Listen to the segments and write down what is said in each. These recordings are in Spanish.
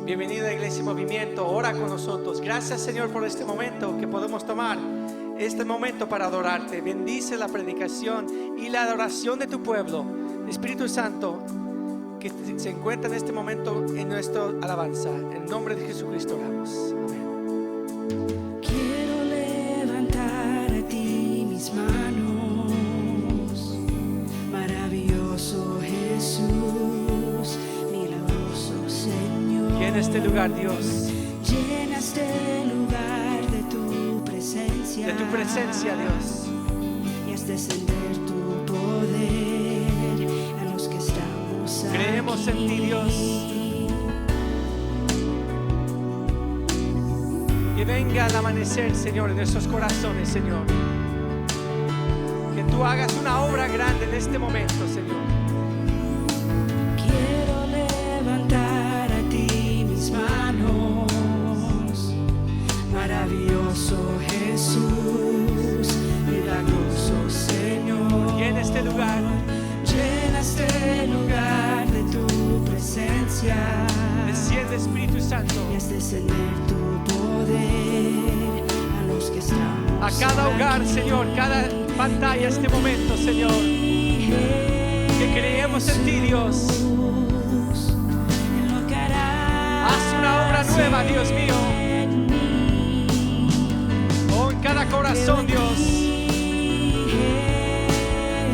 Bienvenido a Iglesia Movimiento, ora con nosotros. Gracias, Señor, por este momento que podemos tomar, este momento para adorarte. Bendice la predicación y la adoración de tu pueblo. Espíritu Santo, que se encuentra en este momento en nuestra alabanza. En nombre de Jesucristo oramos. Amén. Quiero levantar a ti mis manos, maravilloso Jesús, milagroso Señor. Llena este lugar, Dios. Llena este lugar de tu presencia. De tu presencia, Dios. Y haz descender tu poder a los que estamos aquí. Creemos en ti, Dios. Que venga el amanecer, Señor, en nuestros corazones, Señor. Que tú hagas una obra grande en este momento, Señor. Quiero levantar a ti mis manos, maravilloso Jesús, milagroso Señor. Llena este lugar. Llena este lugar de tu presencia. Desciende, Espíritu Santo. Y haz descender tu poder a los que estamos A cada hogar, aquí. Señor, cada pantalla, este momento, Señor. Que creemos en ti, Dios. En lo que harás Haz una obra nueva, Dios mío. en mí. Oh, en cada corazón, Dios.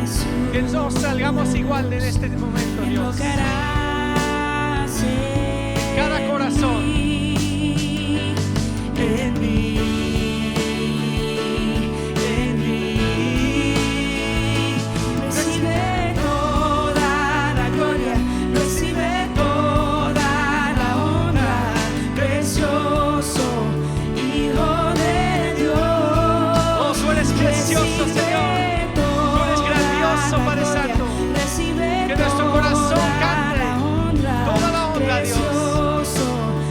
Jesús. Que no salgamos igual en este momento, En lo Dios. que harás en Cada corazón. mí, en mí, en mí. Recibe toda la gloria, recibe toda la honra, precioso Hijo de Dios. Oh, tú eres precioso, Señor. Tú eres grandioso, Padre Santo. Que nuestro corazón cante toda la honra, Dios.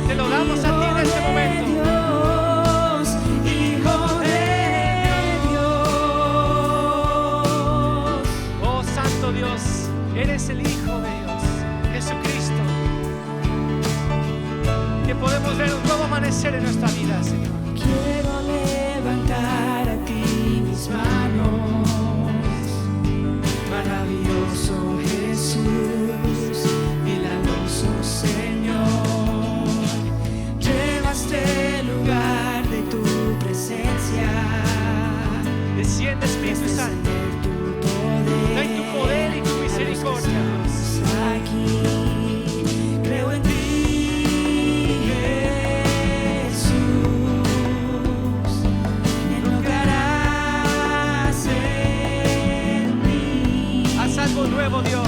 Te lo damos a ti en este momento. Dios, Hijo de Dios. Oh, Santo Dios, eres el Hijo de Dios, Jesucristo. Que podemos ver un nuevo amanecer en nuestra vida, Señor. Quiero levantar a ti mis manos, maravilloso Jesús, milagroso Señor. Lleva este lugar de tu presencia. Desciende, Espíritu Santo. Ven tu poder y tu misericordia. Aquí creo en ti, Jesús, en lo que harás en mí. Haz algo nuevo, Dios.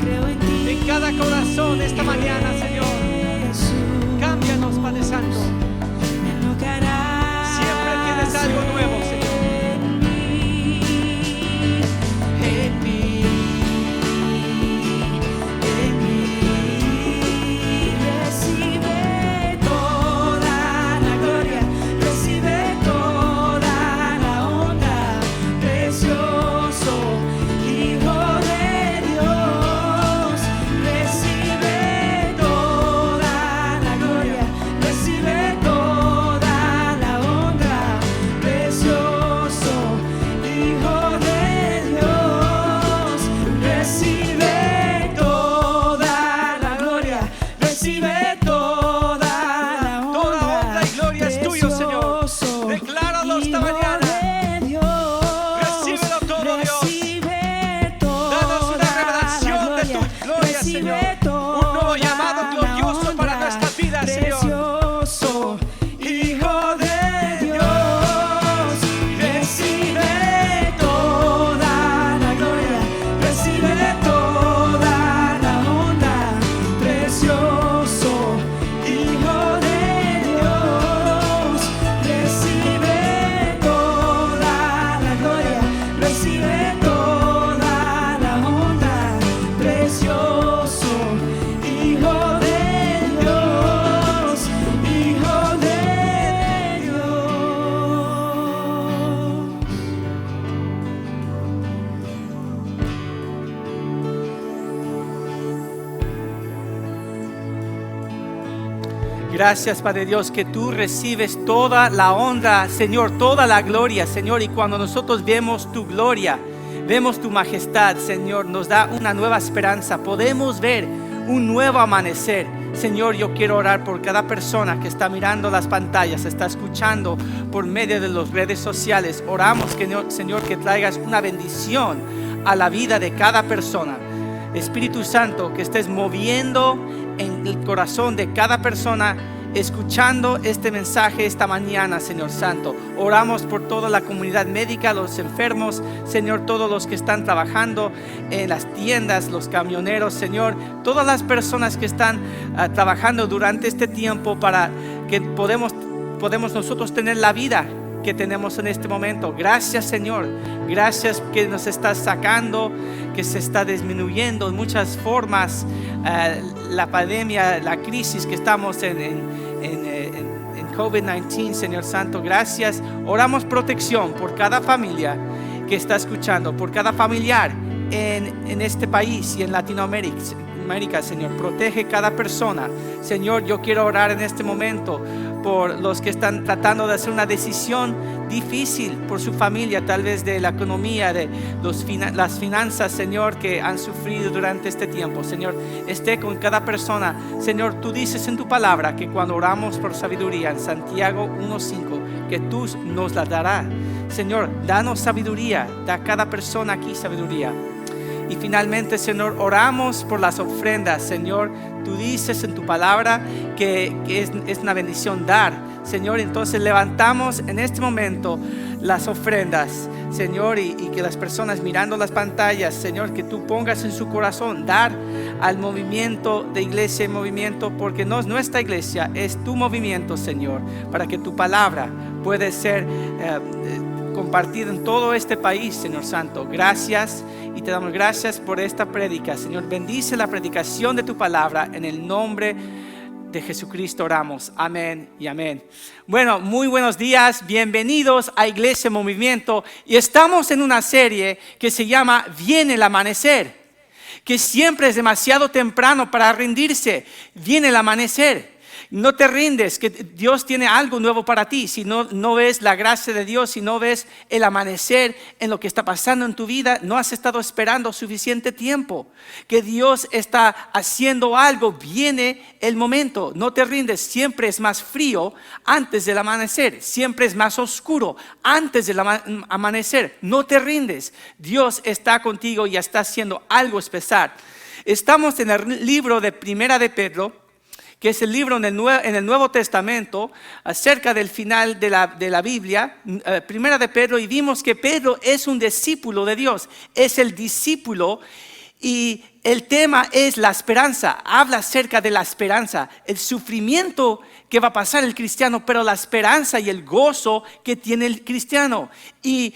Creo en ti, En cada corazón esta mañana, Señor. Jesús, Cámbianos, Padre Santo. en lo que harás Siempre tienes algo nuevo, Señor. en mí, en mí. Recibe toda la gloria, recibe toda la honra, precioso Hijo de Dios. Recibe toda Gracias, Padre Dios, que tú recibes toda la honra, Señor, toda la gloria, Señor. Y cuando nosotros vemos tu gloria, vemos tu majestad, Señor, nos da una nueva esperanza. Podemos ver un nuevo amanecer. Señor, yo quiero orar por cada persona que está mirando las pantallas, está escuchando por medio de las redes sociales. Oramos, Señor, que traigas una bendición a la vida de cada persona. Espíritu Santo, que estés moviendo en el corazón de cada persona escuchando este mensaje esta mañana, Señor Santo. Oramos por toda la comunidad médica, los enfermos, Señor, todos los que están trabajando en las tiendas, los camioneros, Señor, todas las personas que están trabajando durante este tiempo para que podemos nosotros tener la vida que tenemos en este momento. Gracias, Señor. Gracias que nos estás sacando, que se está disminuyendo en muchas formas la pandemia, la crisis que estamos en COVID-19, Señor Santo. Gracias. Oramos protección por cada familia que está escuchando, por cada familiar en este país y en Latinoamérica, Señor. Protege cada persona. Señor, yo quiero orar en este momento por los que están tratando de hacer una decisión difícil por su familia, tal vez de la economía, de las finanzas, Señor, que han sufrido durante este tiempo. Señor, esté con cada persona. Señor, tú dices en tu palabra que cuando oramos por sabiduría, en Santiago 1:5, que tú nos la darás. Señor, danos sabiduría, da a cada persona aquí sabiduría. Y finalmente, Señor, oramos por las ofrendas. Señor, tú dices en tu palabra que es una bendición dar. Señor, entonces levantamos en este momento las ofrendas, Señor, y que las personas mirando las pantallas, Señor, que tú pongas en su corazón dar al movimiento de Iglesia en Movimiento, porque no es nuestra iglesia, es tu movimiento, Señor, para que tu palabra pueda ser compartida en todo este país, Señor Santo. Gracias. Y te damos gracias por esta prédica, Señor. Bendice la predicación de tu palabra. En el nombre de Jesucristo oramos. Amén y amén. Bueno, muy buenos días. Bienvenidos a Iglesia en Movimiento. Y estamos en una serie que se llama Viene el amanecer. Que siempre es demasiado temprano para rendirse. Viene el amanecer. No te rindes, que Dios tiene algo nuevo para ti. Si no ves la gracia de Dios, si no ves el amanecer en lo que está pasando en tu vida, no has estado esperando suficiente tiempo. Que Dios está haciendo algo, viene el momento. No te rindes, siempre es más frío antes del amanecer. Siempre es más oscuro antes del amanecer. No te rindes, Dios está contigo y está haciendo algo especial. Estamos en el libro de Primera de Pedro, que es el libro en el Nuevo Testamento, acerca del final de la Biblia, Primera de Pedro, y vimos que Pedro es un discípulo de Dios, es el discípulo, y el tema es la esperanza. Habla acerca de la esperanza, el sufrimiento que va a pasar el cristiano, pero la esperanza y el gozo que tiene el cristiano. Y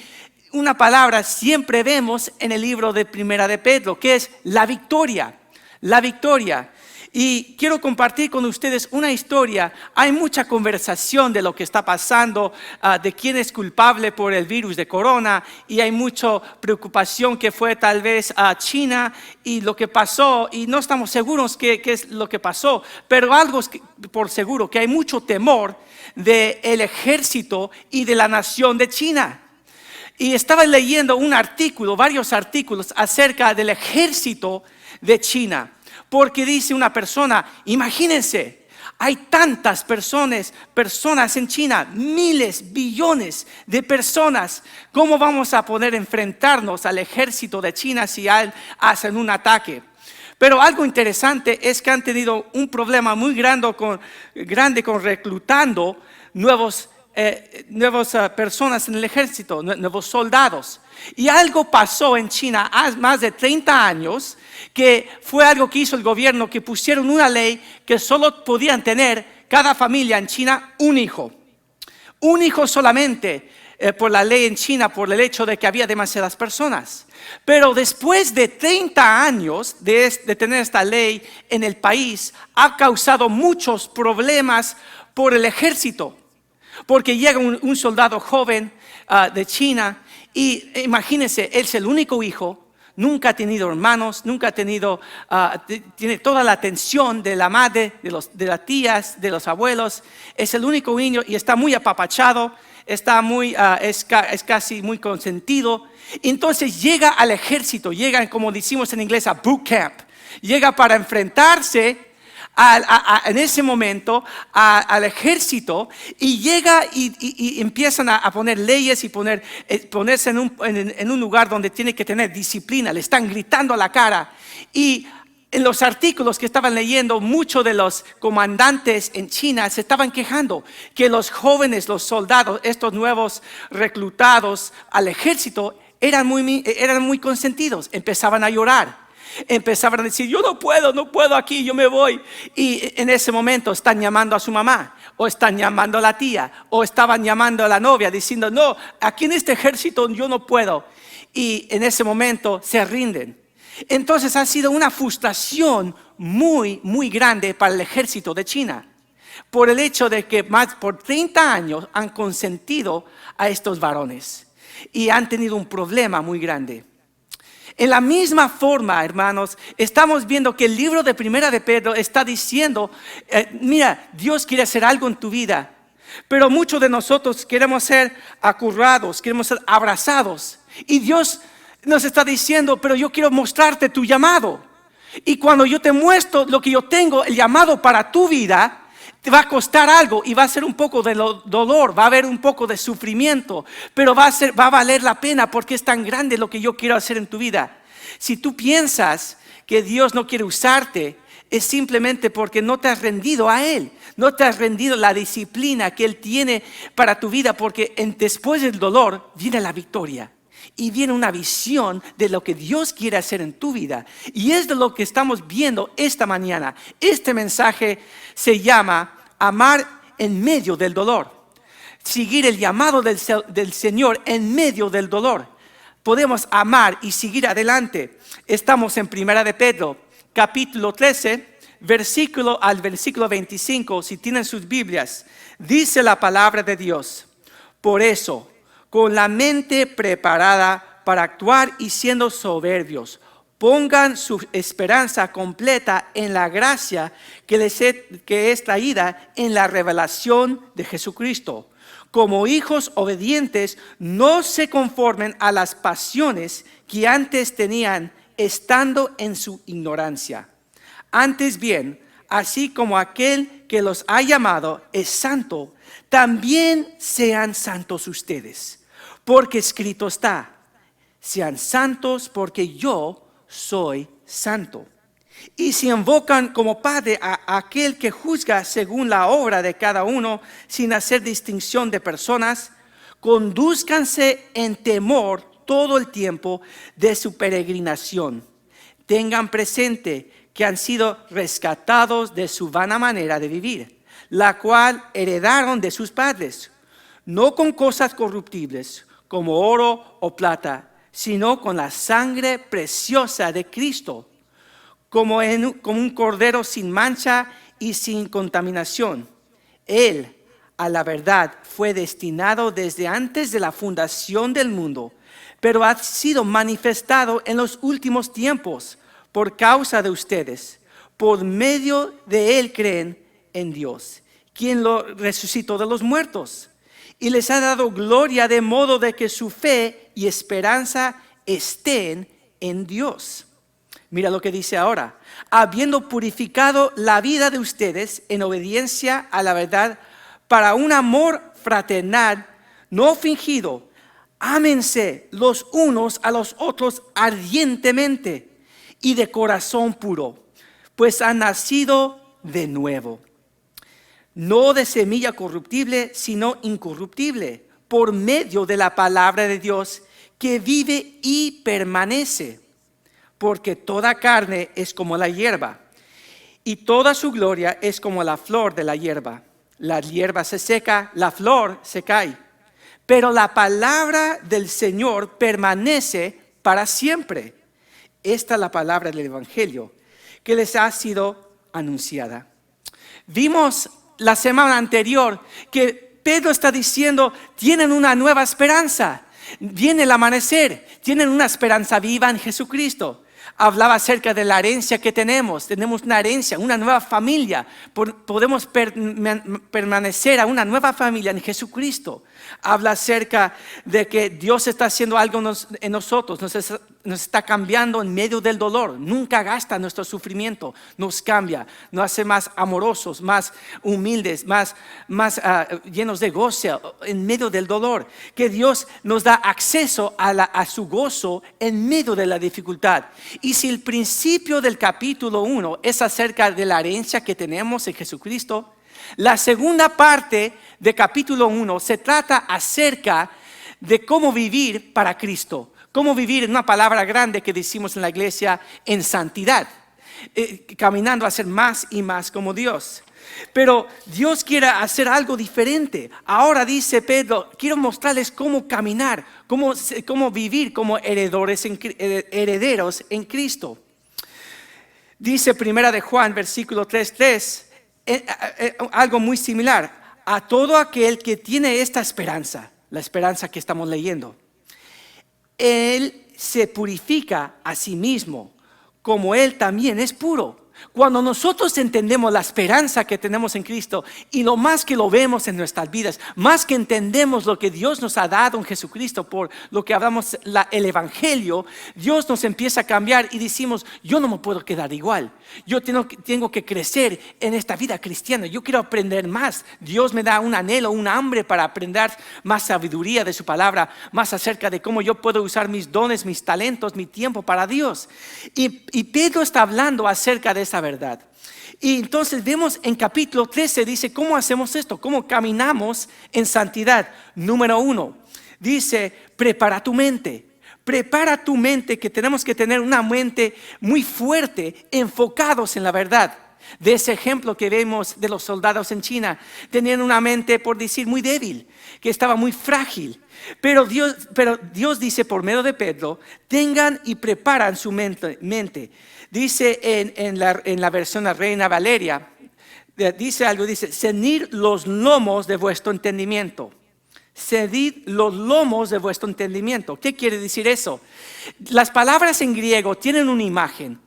una palabra siempre vemos en el libro de Primera de Pedro, que es la victoria, la victoria. Y quiero compartir con ustedes una historia. Hay mucha conversación de lo que está pasando, de quién es culpable por el virus de corona, y hay mucha preocupación que fue tal vez a China y lo que pasó, y no estamos seguros qué es lo que pasó, pero algo es por seguro, que hay mucho temor del ejército y de la nación de China. Y estaba leyendo varios artículos acerca del ejército de China. Porque dice una persona, imagínense, hay tantas personas en China, miles, billones de personas. ¿Cómo vamos a poder enfrentarnos al ejército de China si hacen un ataque? Pero algo interesante es que han tenido un problema muy grande con reclutando nuevas personas en el ejército, nuevos soldados. Y algo pasó en China hace más de 30 años, que fue algo que hizo el gobierno, que pusieron una ley que solo podían tener cada familia en China un hijo. Un hijo solamente, por la ley en China, por el hecho de que había demasiadas personas. Pero después de 30 años de tener esta ley en el país, ha causado muchos problemas por el ejército. Porque llega un soldado joven de China y imagínense, él es el único hijo, nunca ha tenido hermanos, nunca ha tenido, tiene toda la atención de la madre, de las tías, de los abuelos. Es el único niño y está muy apapachado, está es casi muy consentido. Entonces llega al ejército, llega, como decimos en inglés, a boot camp. Llega para enfrentarse en ese momento al ejército, y llega y empiezan a poner leyes y ponerse en un lugar donde tiene que tener disciplina. Le están gritando a la cara. Y en los artículos que estaban leyendo, muchos de los comandantes en China se estaban quejando que los jóvenes, los soldados, estos nuevos reclutados al ejército, eran muy consentidos. Empezaban a llorar. Empezaban a decir, yo no puedo aquí, yo me voy. Y en ese momento están llamando a su mamá, o están llamando a la tía, o estaban llamando a la novia diciendo, no, aquí en este ejército yo no puedo. Y en ese momento se rinden. Entonces ha sido una frustración muy, muy grande para el ejército de China, por el hecho de que por 30 años han consentido a estos varones y han tenido un problema muy grande. En la misma forma, hermanos, estamos viendo que el libro de Primera de Pedro está diciendo, mira, Dios quiere hacer algo en tu vida, pero muchos de nosotros queremos ser acurrados, queremos ser abrazados. Y Dios nos está diciendo, pero yo quiero mostrarte tu llamado. Y cuando yo te muestro lo que yo tengo, el llamado para tu vida, te va a costar algo y va a ser un poco de dolor, va a haber un poco de sufrimiento, pero va a valer la pena porque es tan grande lo que yo quiero hacer en tu vida. Si tú piensas que Dios no quiere usarte, es simplemente porque no te has rendido a Él, no te has rendido la disciplina que Él tiene para tu vida, porque después del dolor viene la victoria. Y viene una visión de lo que Dios quiere hacer en tu vida. Y es de lo que estamos viendo esta mañana. Este mensaje se llama Amar en medio del dolor. Seguir el llamado del Señor en medio del dolor. Podemos amar y seguir adelante. Estamos en Primera de Pedro, capítulo 13, versículo 25. Si tienen sus Biblias, dice la palabra de Dios. Por eso, con la mente preparada para actuar y siendo soberbios, pongan su esperanza completa en la gracia que es traída en la revelación de Jesucristo. Como hijos obedientes, no se conformen a las pasiones que antes tenían estando en su ignorancia. Antes bien, así como aquel que los ha llamado es santo, también sean santos ustedes. Porque escrito está, sean santos porque yo soy santo. Y si invocan como Padre a aquel que juzga según la obra de cada uno, sin hacer distinción de personas, condúzcanse en temor todo el tiempo de su peregrinación. Tengan presente que han sido rescatados de su vana manera de vivir, la cual heredaron de sus padres, no con cosas corruptibles, como oro o plata, sino con la sangre preciosa de Cristo, como un cordero sin mancha y sin contaminación. Él, a la verdad, fue destinado desde antes de la fundación del mundo, pero ha sido manifestado en los últimos tiempos por causa de ustedes. Por medio de Él creen en Dios, quien lo resucitó de los muertos. Y les ha dado gloria de modo de que su fe y esperanza estén en Dios. Mira lo que dice ahora. Habiendo purificado la vida de ustedes en obediencia a la verdad para un amor fraternal no fingido, ámense los unos a los otros ardientemente y de corazón puro, pues han nacido de nuevo. No de semilla corruptible, sino incorruptible, por medio de la palabra de Dios, que vive y permanece. Porque toda carne es como la hierba, y toda su gloria es como la flor de la hierba. La hierba se seca, la flor se cae, pero la palabra del Señor permanece para siempre. Esta es la palabra del Evangelio que les ha sido anunciada. Vimos la semana anterior que Pedro está diciendo, tienen una nueva esperanza. Viene el amanecer, tienen una esperanza viva en Jesucristo. Hablaba acerca de la herencia que tenemos una herencia, una nueva familia, podemos permanecer a una nueva familia en Jesucristo. Habla acerca de que Dios está haciendo algo en nosotros, nos está cambiando en medio del dolor, nunca gasta nuestro sufrimiento, nos cambia, nos hace más amorosos, más humildes, más llenos de gozo en medio del dolor, que Dios nos da acceso a su gozo en medio de la dificultad. Y si el principio del capítulo 1 es acerca de la herencia que tenemos en Jesucristo, la segunda parte de capítulo 1 se trata acerca de cómo vivir para Cristo. Cómo vivir, en una palabra grande que decimos en la iglesia, en santidad. Caminando a ser más y más como Dios. Pero Dios quiere hacer algo diferente. Ahora dice Pedro, quiero mostrarles cómo caminar, cómo vivir como herederos en Cristo. Dice Primera de Juan, versículo 3:3, algo muy similar. A todo aquel que tiene esta esperanza, la esperanza que estamos leyendo, Él se purifica a sí mismo, como Él también es puro. Cuando nosotros entendemos la esperanza que tenemos en Cristo y lo más que lo vemos en nuestras vidas, más que entendemos lo que Dios nos ha dado en Jesucristo, por lo que hablamos el Evangelio, Dios nos empieza a cambiar y decimos, yo no me puedo quedar igual. Yo tengo que crecer en esta vida cristiana. Yo quiero aprender más. Dios me da un anhelo, un hambre para aprender más sabiduría de su palabra, más acerca de cómo yo puedo usar mis dones, mis talentos, mi tiempo para Dios. Y Pedro está hablando acerca de esa verdad. Y entonces vemos en capítulo 13, dice, ¿cómo hacemos esto? ¿Cómo caminamos en santidad? Número 1, dice, prepara tu mente. Prepara tu mente, que tenemos que tener una mente muy fuerte, enfocados en la verdad. De ese ejemplo que vemos de los soldados en China, tenían una mente, por decir, muy débil, que estaba muy frágil. Pero Dios dice por medio de Pedro, tengan y preparan su mente. Dice en la versión de la Reina Valeria, dice, ceñid los lomos de vuestro entendimiento. Cedid los lomos de vuestro entendimiento. ¿Qué quiere decir eso? Las palabras en griego tienen una imagen.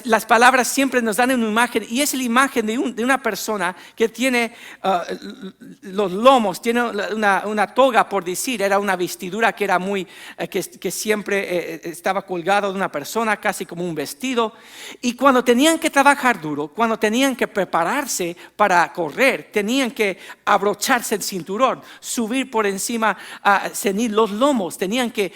Las palabras siempre nos dan una imagen, y es la imagen de una persona que tiene los lomos, tiene una toga, por decir. Era una vestidura que era que siempre estaba colgado de una persona, casi como un vestido. Y cuando tenían que trabajar duro, cuando tenían que prepararse para correr, tenían que abrocharse el cinturón, subir por encima, ceñir los lomos, tenían que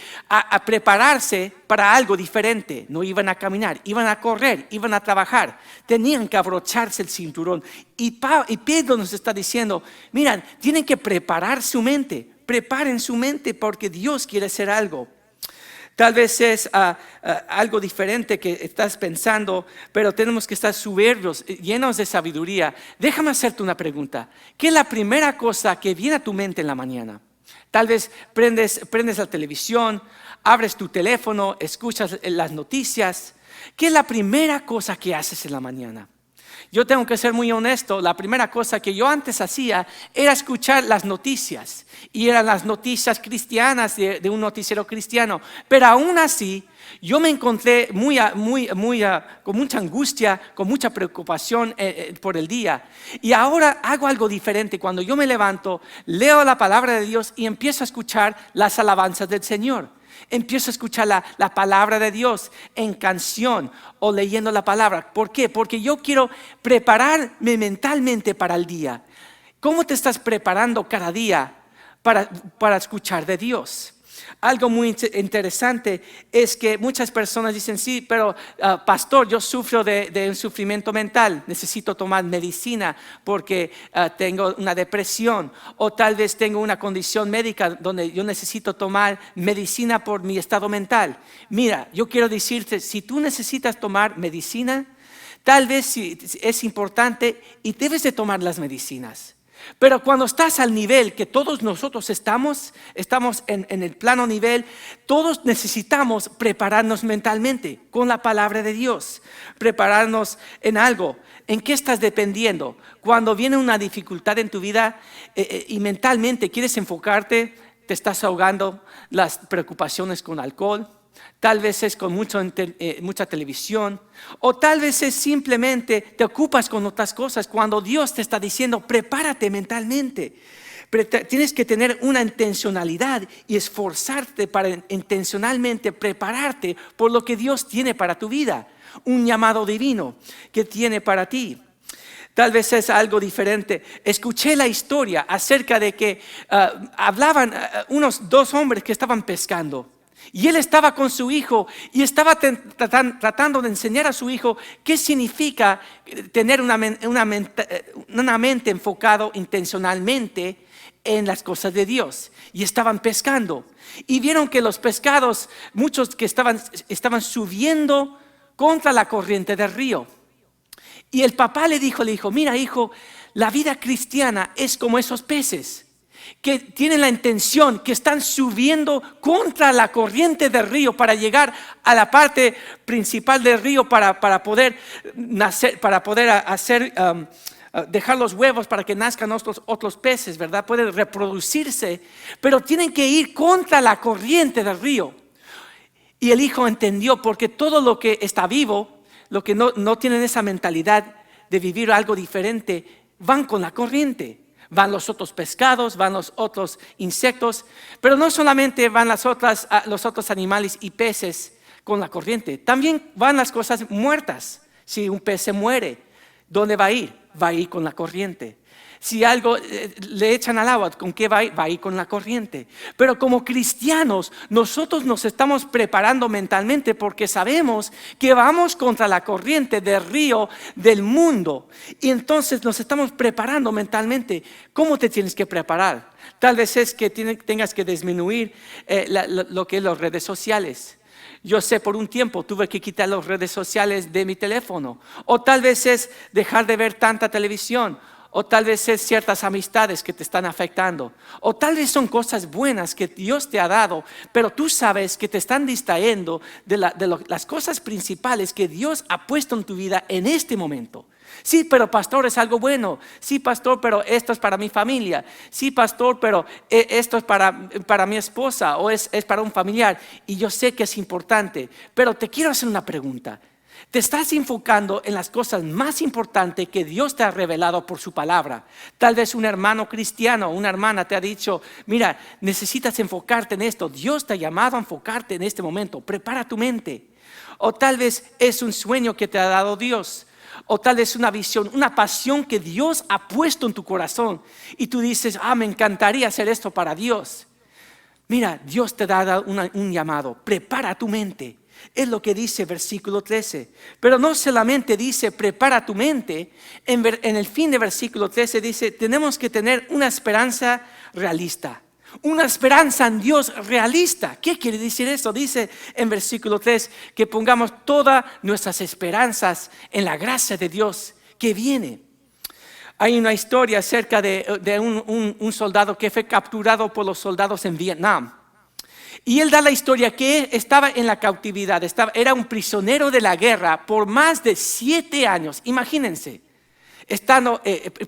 prepararse para algo diferente. No iban a caminar, iban a correr, iban a trabajar, tenían que abrocharse el cinturón. Y Pedro nos está diciendo, miren, tienen que preparar su mente, preparen su mente, porque Dios quiere hacer algo. Tal vez es algo diferente que estás pensando, pero tenemos que estar soberbios, llenos de sabiduría. Déjame hacerte una pregunta. ¿Qué es la primera cosa que viene a tu mente en la mañana? Tal vez prendes la televisión, abres tu teléfono, escuchas las noticias. ¿Qué es la primera cosa que haces en la mañana? Yo tengo que ser muy honesto, la primera cosa que yo antes hacía era escuchar las noticias. Y eran las noticias cristianas de un noticiero cristiano. Pero aún así, yo me encontré con mucha angustia, con mucha preocupación por el día. Y ahora hago algo diferente. Cuando yo me levanto, leo la palabra de Dios y empiezo a escuchar las alabanzas del Señor. Empiezo a escuchar la palabra de Dios en canción o leyendo la palabra. ¿Por qué? Porque yo quiero prepararme mentalmente para el día. ¿Cómo te estás preparando cada día para escuchar de Dios? Algo muy interesante es que muchas personas dicen, sí, pero pastor, yo sufro de un sufrimiento mental, necesito tomar medicina porque tengo una depresión, o tal vez tengo una condición médica donde yo necesito tomar medicina por mi estado mental. Mira, yo quiero decirte, si tú necesitas tomar medicina, tal vez es importante y debes de tomar las medicinas. Pero cuando estás al nivel que todos nosotros estamos en el plano nivel, todos necesitamos prepararnos mentalmente con la palabra de Dios, prepararnos en algo. ¿En qué estás dependiendo? Cuando viene una dificultad en tu vida y mentalmente quieres enfocarte, te estás ahogando las preocupaciones con alcohol, tal vez es con mucha televisión, o tal vez es simplemente te ocupas con otras cosas cuando Dios te está diciendo prepárate mentalmente. Tienes que tener una intencionalidad y esforzarte para intencionalmente prepararte por lo que Dios tiene para tu vida, un llamado divino que tiene para ti. Tal vez es algo diferente. Escuché la historia acerca de que hablaban unos dos hombres que estaban pescando. Y él estaba con su hijo y estaba tratando de enseñar a su hijo qué significa tener una mente enfocada intencionalmente en las cosas de Dios. Y estaban pescando. Y vieron que los pescados, muchos que estaban subiendo contra la corriente del río. Y el papá le dijo, mira hijo, la vida cristiana es como esos peces que tienen la intención, que están subiendo contra la corriente del río para llegar a la parte principal del río para poder nacer, para poder dejar los huevos para que nazcan otros peces, ¿verdad? Pueden reproducirse, pero tienen que ir contra la corriente del río. Y el hijo entendió, porque todo lo que está vivo, lo que no tienen esa mentalidad de vivir algo diferente, van con la corriente. Van los otros pescados, van los otros insectos, pero no solamente van los otros animales y peces con la corriente, también van las cosas muertas. Si un pez se muere, ¿dónde va a ir? Va a ir con la corriente. Si algo le echan al agua, ¿con qué va a ir? Va a ir con la corriente. Pero como cristianos, nosotros nos estamos preparando mentalmente porque sabemos que vamos contra la corriente del río del mundo. Y entonces nos estamos preparando mentalmente. ¿Cómo te tienes que preparar? Tal vez es que tengas que disminuir lo que es las redes sociales. Yo sé, por un tiempo tuve que quitar las redes sociales de mi teléfono. O tal vez es dejar de ver tanta televisión. O tal vez es ciertas amistades que te están afectando. O tal vez son cosas buenas que Dios te ha dado, pero tú sabes que te están distrayendo de las cosas principales que Dios ha puesto en tu vida en este momento. Sí, pero pastor, es algo bueno. Sí, pastor, pero esto es para mi familia. Sí, pastor, pero esto es para mi esposa o es para un familiar. Y yo sé que es importante, pero te quiero hacer una pregunta. Te estás enfocando en las cosas más importantes que Dios te ha revelado por su palabra. Tal vez un hermano cristiano o una hermana te ha dicho, mira, necesitas enfocarte en esto. Dios te ha llamado a enfocarte en este momento. Prepara tu mente. O tal vez es un sueño que te ha dado Dios. O tal vez una visión, una pasión que Dios ha puesto en tu corazón. Y tú dices, me encantaría hacer esto para Dios. Mira, Dios te da un llamado. Prepara tu mente. Es lo que dice versículo 13. Pero no solamente dice prepara tu mente. En el fin de versículo 13 dice tenemos que tener una esperanza realista. Una esperanza en Dios realista. ¿Qué quiere decir eso? Dice en versículo 3 que pongamos todas nuestras esperanzas en la gracia de Dios que viene. Hay una historia acerca de un soldado que fue capturado por los soldados en Vietnam. Y él da la historia que estaba en la cautividad, era un prisionero de la guerra por más de 7 años. Imagínense, estando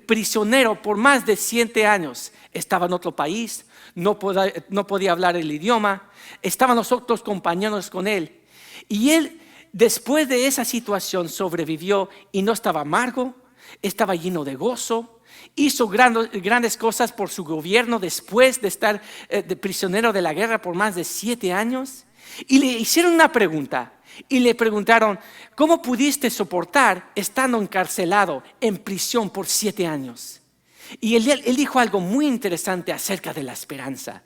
prisionero por más de 7 años. Estaba en otro país, no podía hablar el idioma, estaban los otros compañeros con él. Y él, después de esa situación, sobrevivió y no estaba amargo, estaba lleno de gozo. Hizo grandes cosas por su gobierno después de estar de prisionero de la guerra por más de 7 años. Y le hicieron una pregunta y le preguntaron, ¿cómo pudiste soportar estando encarcelado en prisión por 7 años? Y él dijo algo muy interesante acerca de la esperanza.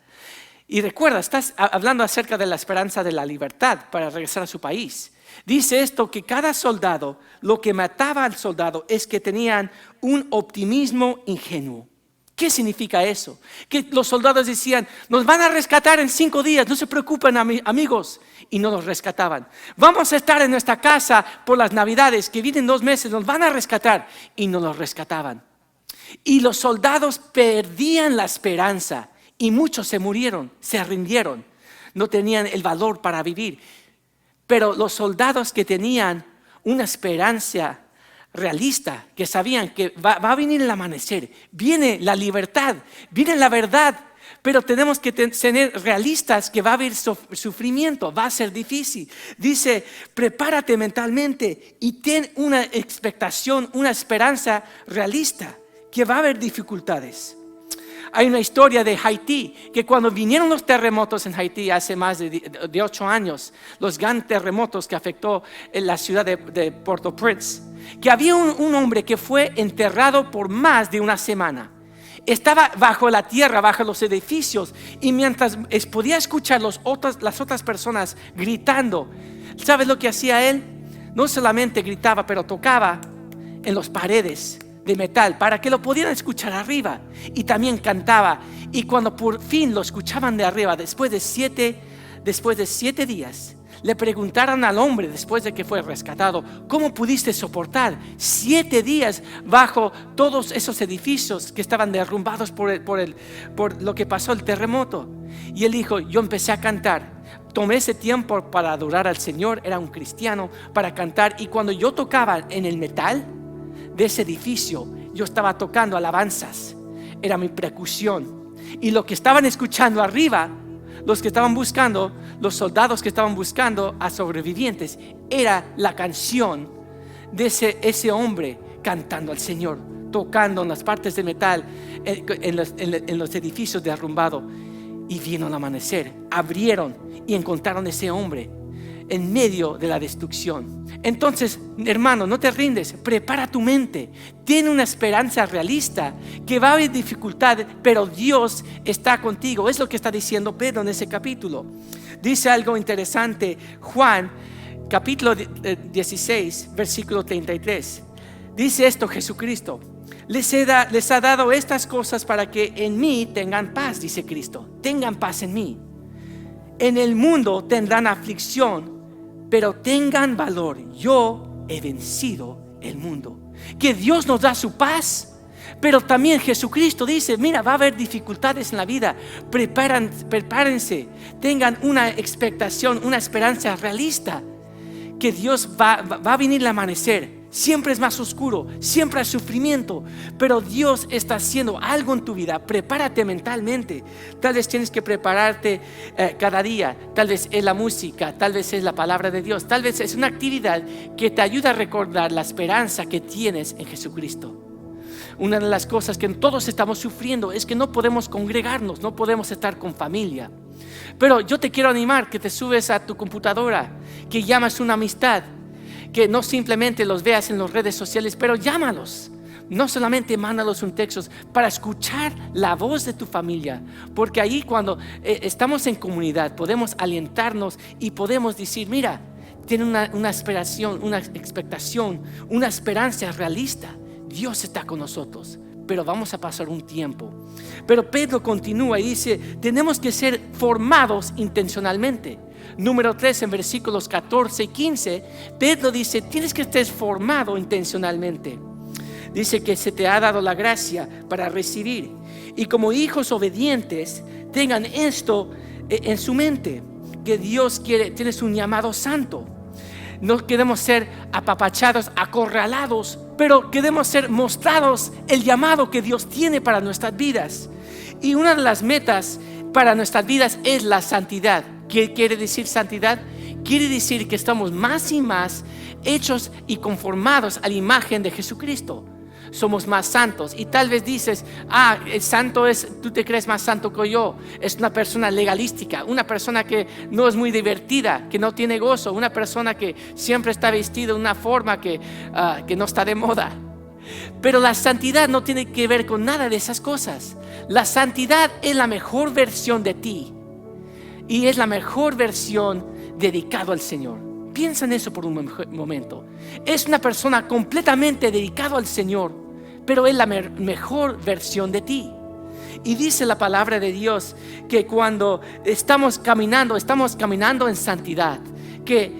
Y recuerda, estás hablando acerca de la esperanza de la libertad para regresar a su país. Dice esto, que cada soldado, lo que mataba al soldado es que tenían un optimismo ingenuo. ¿Qué significa eso? Que los soldados decían, nos van a rescatar en 5 días, no se preocupen amigos. Y no los rescataban. Vamos a estar en nuestra casa por las Navidades, que vienen 2 meses, nos van a rescatar. Y no los rescataban. Y los soldados perdían la esperanza. Y muchos se murieron, se rindieron. No tenían el valor para vivir. Pero los soldados que tenían una esperanza realista, que sabían que va a venir el amanecer, viene la libertad, viene la verdad, Pero tenemos que ser realistas que va a haber sufrimiento, va a ser difícil. Dice, prepárate mentalmente y ten una expectación, una esperanza realista, que va a haber dificultades. Hay una historia de Haití, que cuando vinieron los terremotos en Haití hace más de 8 años, los grandes terremotos que afectó en la ciudad de Port-au-Prince, que había un hombre que fue enterrado por más de una semana. Estaba bajo la tierra, bajo los edificios, y mientras podía escuchar las otras personas gritando, ¿sabes lo que hacía él? No solamente gritaba, pero tocaba en las paredes de metal para que lo pudieran escuchar arriba, y también cantaba. Y cuando por fin lo escuchaban de arriba, después de 7 días, le preguntaron al hombre, después de que fue rescatado, ¿cómo pudiste soportar 7 días bajo todos esos edificios que estaban derrumbados por lo que pasó el terremoto? Y él dijo, yo empecé a cantar. Tomé ese tiempo para adorar al Señor, era un cristiano, para cantar. Y cuando yo tocaba en el metal de ese edificio, yo estaba tocando alabanzas, era mi percusión. Y lo que estaban escuchando arriba, los que estaban buscando, los soldados que estaban buscando a sobrevivientes, era la canción de ese hombre cantando al Señor, tocando en las partes de metal, en los edificios derrumbados. Y vino el amanecer, abrieron y encontraron ese hombre en medio de la destrucción. Entonces, hermano, no te rindes, prepara tu mente, tiene una esperanza realista, que va a haber dificultad, pero Dios está contigo. Es lo que está diciendo Pedro en ese capítulo. Dice algo interesante, Juan capítulo 16 versículo 33. Dice esto Jesucristo: les ha dado estas cosas para que en mí tengan paz, dice Cristo. Tengan paz en mí. En el mundo tendrán aflicción, pero tengan valor, yo he vencido el mundo. Que Dios nos da su paz, pero también Jesucristo dice, mira, va a haber dificultades en la vida, prepárense, tengan una expectación, una esperanza realista, que Dios va a venir el amanecer. Siempre es más oscuro, siempre hay sufrimiento, pero Dios está haciendo algo en tu vida. Prepárate mentalmente. Tal vez tienes que prepararte cada día. Tal vez es la música, tal vez es la palabra de Dios, tal vez es una actividad que te ayuda a recordar la esperanza que tienes en Jesucristo. Una de las cosas que todos estamos sufriendo es que no podemos congregarnos, no podemos estar con familia. Pero yo te quiero animar que te subes a tu computadora, que llamas una amistad, que no simplemente los veas en las redes sociales, pero llámalos. No solamente mándalos un texto, para escuchar la voz de tu familia, porque ahí cuando estamos en comunidad podemos alentarnos y podemos decir, mira, tiene una esperación, una expectación, una esperanza realista. Dios está con nosotros, pero vamos a pasar un tiempo. Pero Pedro continúa y dice, tenemos que ser formados intencionalmente. Número 3, en versículos 14 y 15, Pedro dice, tienes que estar formado intencionalmente. Dice que se te ha dado la gracia para recibir. Y como hijos obedientes, tengan esto en su mente, que Dios quiere, tienes un llamado santo. No queremos ser apapachados, acorralados, pero queremos ser mostrados el llamado que Dios tiene para nuestras vidas. Y una de las metas para nuestras vidas es la santidad. ¿Qué quiere decir santidad? Quiere decir que estamos más y más hechos y conformados a la imagen de Jesucristo. Somos más santos. Y tal vez dices, el santo es, tú te crees más santo que yo. Es una persona legalística, una persona que no es muy divertida, que no tiene gozo, una persona que siempre está vestida de una forma que no está de moda. Pero la santidad no tiene que ver con nada de esas cosas. La santidad es la mejor versión de ti, y es la mejor versión dedicado al Señor. Piensa en eso por un momento. Es una persona completamente dedicada al Señor, pero es la mejor versión de ti. Y dice la palabra de Dios que cuando estamos caminando en santidad, que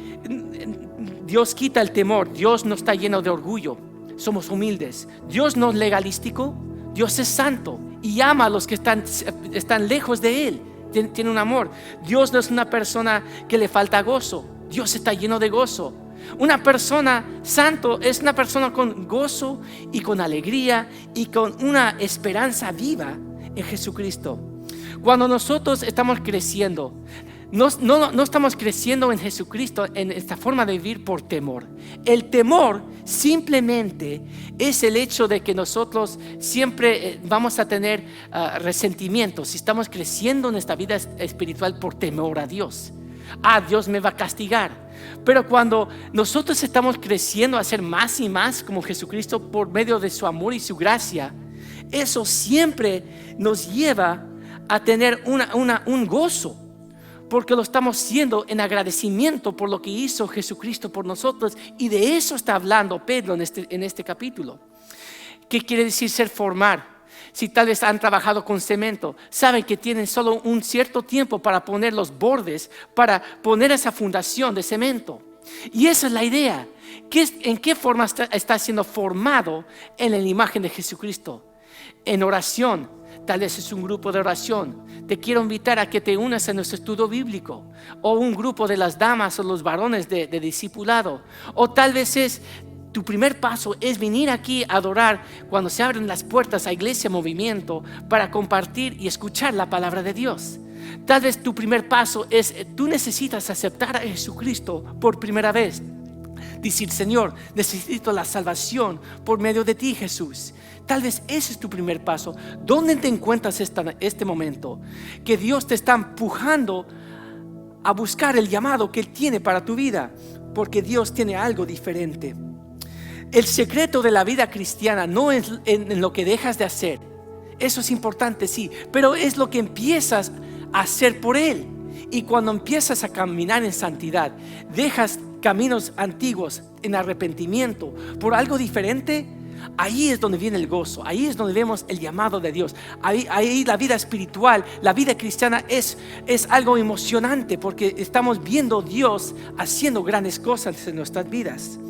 Dios quita el temor. Dios no está lleno de orgullo, somos humildes. Dios no es legalístico, Dios es santo y ama a los que están lejos de Él. Tiene un amor. Dios no es una persona que le falta gozo. Dios está lleno de gozo. Una persona santo es una persona con gozo y con alegría y con una esperanza viva en Jesucristo. Cuando nosotros estamos creciendo, no estamos creciendo en Jesucristo en esta forma de vivir por temor. El temor simplemente es el hecho de que nosotros siempre vamos a tener resentimiento si estamos creciendo en esta vida espiritual por temor a Dios. Dios me va a castigar. Pero cuando nosotros estamos creciendo a ser más y más como Jesucristo por medio de su amor y su gracia, eso siempre nos lleva a tener un gozo, porque lo estamos haciendo en agradecimiento por lo que hizo Jesucristo por nosotros. Y de eso está hablando Pedro en este capítulo. ¿Qué quiere decir ser formar? Si tal vez han trabajado con cemento, saben que tienen solo un cierto tiempo para poner los bordes, para poner esa fundación de cemento. Y esa es la idea. ¿En qué forma está siendo formado en la imagen de Jesucristo? En oración. Tal vez es un grupo de oración. Te quiero invitar a que te unas a nuestro estudio bíblico. O un grupo de las damas o los varones de discipulado. O tal vez tu primer paso es venir aquí a adorar cuando se abren las puertas a Iglesia Movimiento para compartir y escuchar la palabra de Dios. Tal vez tu primer paso es, tú necesitas aceptar a Jesucristo por primera vez. Decir, Señor, necesito la salvación por medio de ti, Jesús. Tal vez ese es tu primer paso. ¿Dónde te encuentras este momento? Que Dios te está empujando a buscar el llamado que Él tiene para tu vida, porque Dios tiene algo diferente. El secreto de la vida cristiana no es en lo que dejas de hacer. Eso es importante, sí, pero es lo que empiezas a hacer por Él. Y cuando empiezas a caminar en santidad, dejas caminos antiguos en arrepentimiento por algo diferente, ahí es donde viene el gozo, ahí es donde vemos el llamado de Dios. Ahí la vida espiritual, la vida cristiana es algo emocionante, porque estamos viendo a Dios haciendo grandes cosas en nuestras vidas.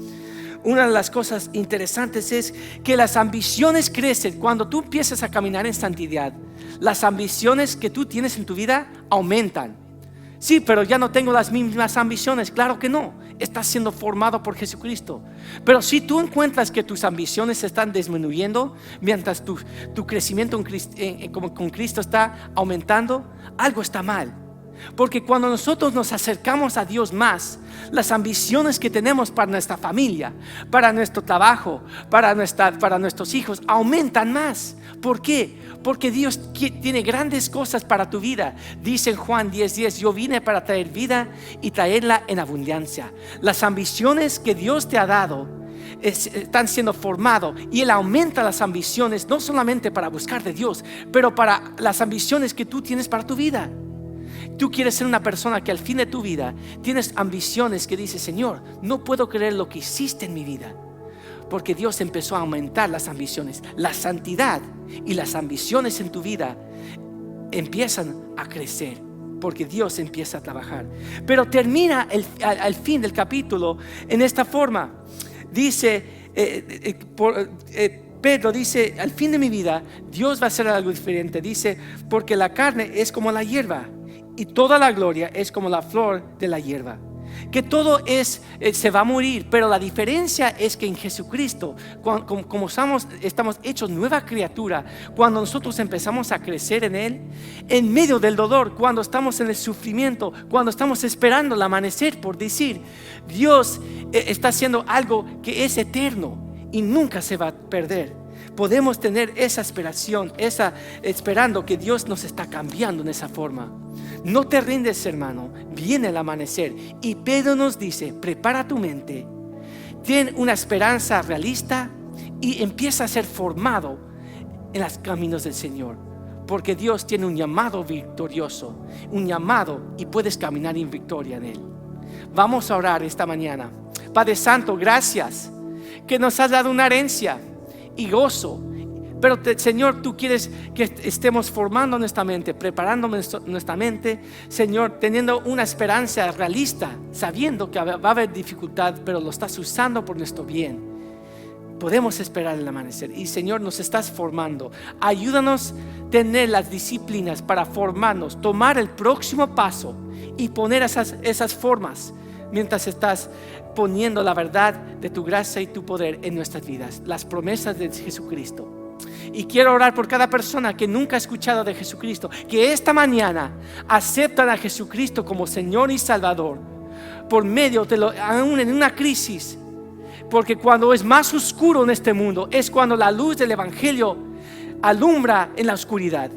Una de las cosas interesantes es que las ambiciones crecen cuando tú empiezas a caminar en santidad. Las ambiciones que tú tienes en tu vida aumentan. Sí, pero ya no tengo las mismas ambiciones. Claro que no, estás siendo formado por Jesucristo. Pero si tú encuentras que tus ambiciones se están disminuyendo mientras tu crecimiento con Cristo está aumentando, algo está mal. Porque cuando nosotros nos acercamos a Dios más, las ambiciones que tenemos para nuestra familia, para nuestro trabajo, para nuestros hijos, aumentan más. ¿Por qué? Porque Dios tiene grandes cosas para tu vida. Dice en Juan 10:10, yo vine para traer vida y traerla en abundancia. Las ambiciones que Dios te ha dado están siendo formados, y Él aumenta las ambiciones no solamente para buscar de Dios, pero para las ambiciones que tú tienes para tu vida. Tú quieres ser una persona que al fin de tu vida tienes ambiciones que dices, Señor, no puedo creer lo que hiciste en mi vida, porque Dios empezó a aumentar las ambiciones. La santidad y las ambiciones en tu vida empiezan a crecer, porque Dios empieza a trabajar. Pero termina al fin del capítulo en esta forma. Dice Pedro dice, al fin de mi vida Dios va a hacer algo diferente. Dice, porque la carne es como la hierba y toda la gloria es como la flor de la hierba. Que todo se va a morir, pero la diferencia es que en Jesucristo, como estamos hechos nueva criatura, cuando nosotros empezamos a crecer en Él, en medio del dolor, cuando estamos en el sufrimiento, cuando estamos esperando el amanecer, por decir, Dios está haciendo algo que es eterno y nunca se va a perder. Podemos tener esa esperación, esperando que Dios nos está cambiando en esa forma. No te rindes, hermano, viene el amanecer. Y Pedro nos dice, prepara tu mente, ten una esperanza realista y empieza a ser formado en los caminos del Señor. Porque Dios tiene un llamado victorioso, un llamado, y puedes caminar en victoria en Él. Vamos a orar esta mañana. Padre Santo, gracias que nos has dado una herencia y gozo. Pero Señor, tú quieres que estemos formando nuestra mente, preparando nuestra mente, Señor, teniendo una esperanza realista, sabiendo que va a haber dificultad, pero lo estás usando por nuestro bien. Podemos esperar el amanecer. Y Señor, nos estás formando. Ayúdanos a tener las disciplinas para formarnos, tomar el próximo paso y poner esas formas mientras estás poniendo la verdad de tu gracia y tu poder en nuestras vidas, las promesas de Jesucristo. Y quiero orar por cada persona que nunca ha escuchado de Jesucristo, que esta mañana aceptan a Jesucristo como Señor y Salvador, por medio aún en una crisis. Porque cuando es más oscuro en este mundo, es cuando la luz del Evangelio alumbra en la oscuridad.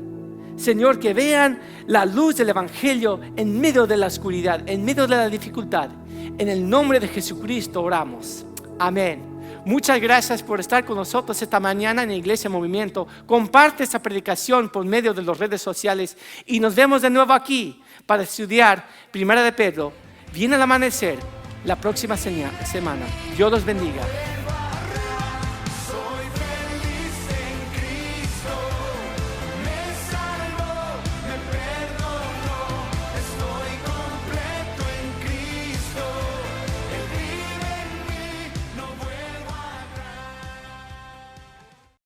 Señor, que vean la luz del Evangelio en medio de la oscuridad, en medio de la dificultad. En el nombre de Jesucristo oramos. Amén. Muchas gracias por estar con nosotros esta mañana en Iglesia Movimiento. Comparte esta predicación por medio de las redes sociales y nos vemos de nuevo aquí para estudiar Primera de Pedro. Viene el amanecer la próxima semana. Dios los bendiga.